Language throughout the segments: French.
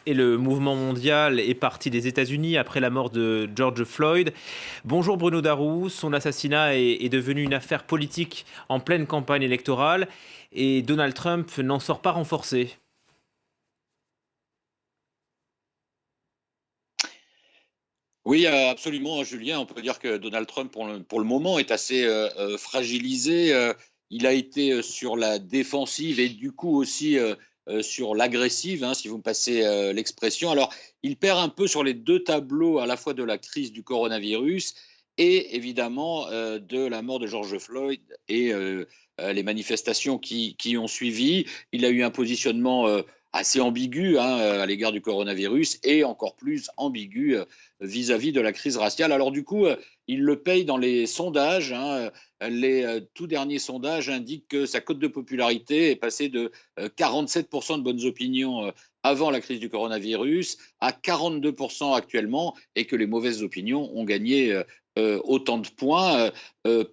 Et le mouvement mondial est parti des États-Unis après la mort de George Floyd. Bonjour Bruno Darroux, son assassinat est devenu une affaire politique en pleine campagne électorale et Donald Trump n'en sort pas renforcé. Oui, absolument, Julien. On peut dire que Donald Trump, pour le moment, est assez fragilisé. Il a été sur la défensive et du coup aussi sur l'agressive, hein, si vous me passez l'expression. Alors, il perd un peu sur les deux tableaux, à la fois de la crise du coronavirus et évidemment de la mort de George Floyd et les manifestations qui ont suivi. Il a eu un positionnement assez ambigu, hein, à l'égard du coronavirus et encore plus ambigu vis-à-vis de la crise raciale. Alors du coup, il le paye dans les sondages, hein. Les tout derniers sondages indiquent que sa cote de popularité est passée de 47% de bonnes opinions avant la crise du coronavirus à 42% actuellement et que les mauvaises opinions ont gagné autant de points.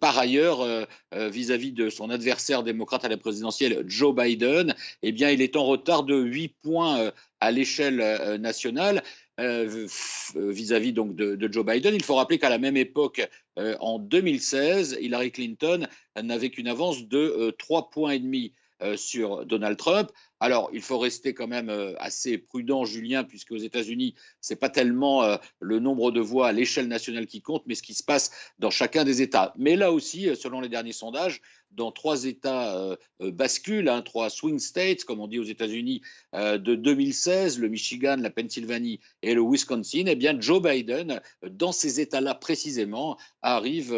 Par ailleurs, vis-à-vis de son adversaire démocrate à la présidentielle, Joe Biden, eh bien, il est en retard de 8 points à l'échelle nationale vis-à-vis donc de Joe Biden. Il faut rappeler qu'à la même époque, en 2016, Hillary Clinton n'avait qu'une avance de 3 points et demi sur Donald Trump. Alors, il faut rester quand même assez prudent, Julien, puisque aux États-Unis, c'est pas tellement le nombre de voix à l'échelle nationale qui compte, mais ce qui se passe dans chacun des États. Mais là aussi, selon les derniers sondages, dans trois États basculent, hein, trois swing states, comme on dit aux États-Unis, de 2016, le Michigan, la Pennsylvanie et le Wisconsin, eh bien Joe Biden, dans ces États-là précisément, arrive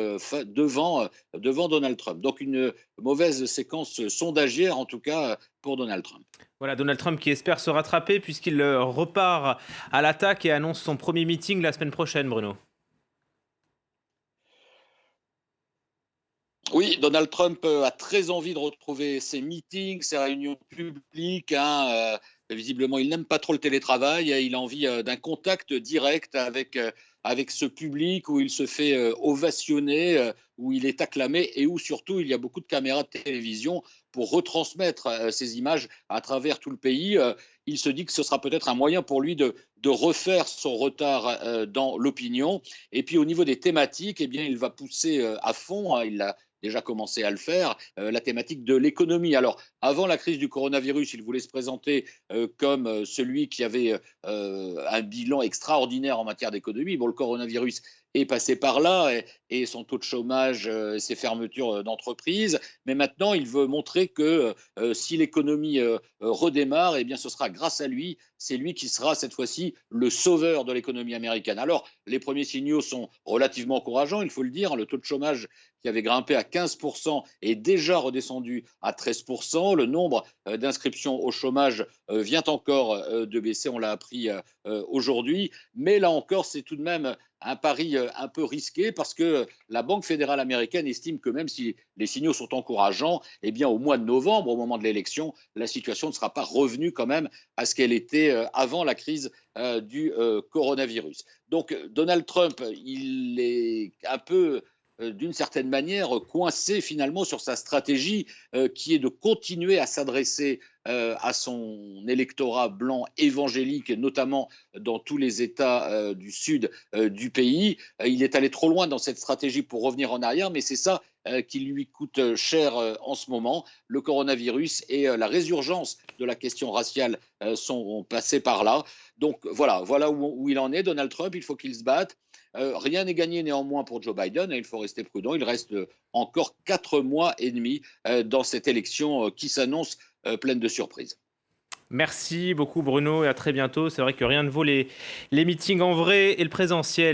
devant Donald Trump. Donc une mauvaise séquence sondagière, en tout cas, pour Donald Trump. Voilà, Donald Trump qui espère se rattraper puisqu'il repart à l'attaque et annonce son premier meeting la semaine prochaine, Bruno. Oui, Donald Trump a très envie de retrouver ses meetings, ses réunions publiques, hein. Visiblement, il n'aime pas trop le télétravail. Il a envie d'un contact direct avec ce public où il se fait ovationner, où il est acclamé et où surtout il y a beaucoup de caméras de télévision pour retransmettre ces images à travers tout le pays. Il se dit que ce sera peut-être un moyen pour lui de refaire son retard dans l'opinion. Et puis au niveau des thématiques, eh bien, il va pousser à fond, hein. Il l'a déjà commencé à le faire, la thématique de l'économie. Alors, avant la crise du coronavirus, il voulait se présenter comme celui qui avait un bilan extraordinaire en matière d'économie. Bon, le coronavirus est passé par là et son taux de chômage, ses fermetures d'entreprises. Mais maintenant, il veut montrer que si l'économie redémarre, eh bien, ce sera grâce à lui. C'est lui qui sera cette fois-ci le sauveur de l'économie américaine. Alors, les premiers signaux sont relativement encourageants, il faut le dire. Le taux de chômage qui avait grimpé à 15% est déjà redescendu à 13%. Le nombre d'inscriptions au chômage vient encore de baisser, on l'a appris aujourd'hui. Mais là encore, c'est tout de même un pari un peu risqué parce que la Banque fédérale américaine estime que même si les signaux sont encourageants, eh bien au mois de novembre, au moment de l'élection, la situation ne sera pas revenue quand même à ce qu'elle était avant la crise du coronavirus. Donc Donald Trump, il est un peu d'une certaine manière coincé finalement sur sa stratégie qui est de continuer à s'adresser à son électorat blanc évangélique, notamment dans tous les États du sud du pays. Il est allé trop loin dans cette stratégie pour revenir en arrière, mais c'est ça qui lui coûte cher en ce moment. Le coronavirus et la résurgence de la question raciale sont passés par là. Donc voilà où il en est, Donald Trump. Il faut qu'il se batte. Rien n'est gagné néanmoins pour Joe Biden et il faut rester prudent. Il reste encore 4 mois et demi dans cette élection qui s'annonce pleine de surprises. Merci beaucoup Bruno et à très bientôt. C'est vrai que rien ne vaut les meetings en vrai et le présentiel.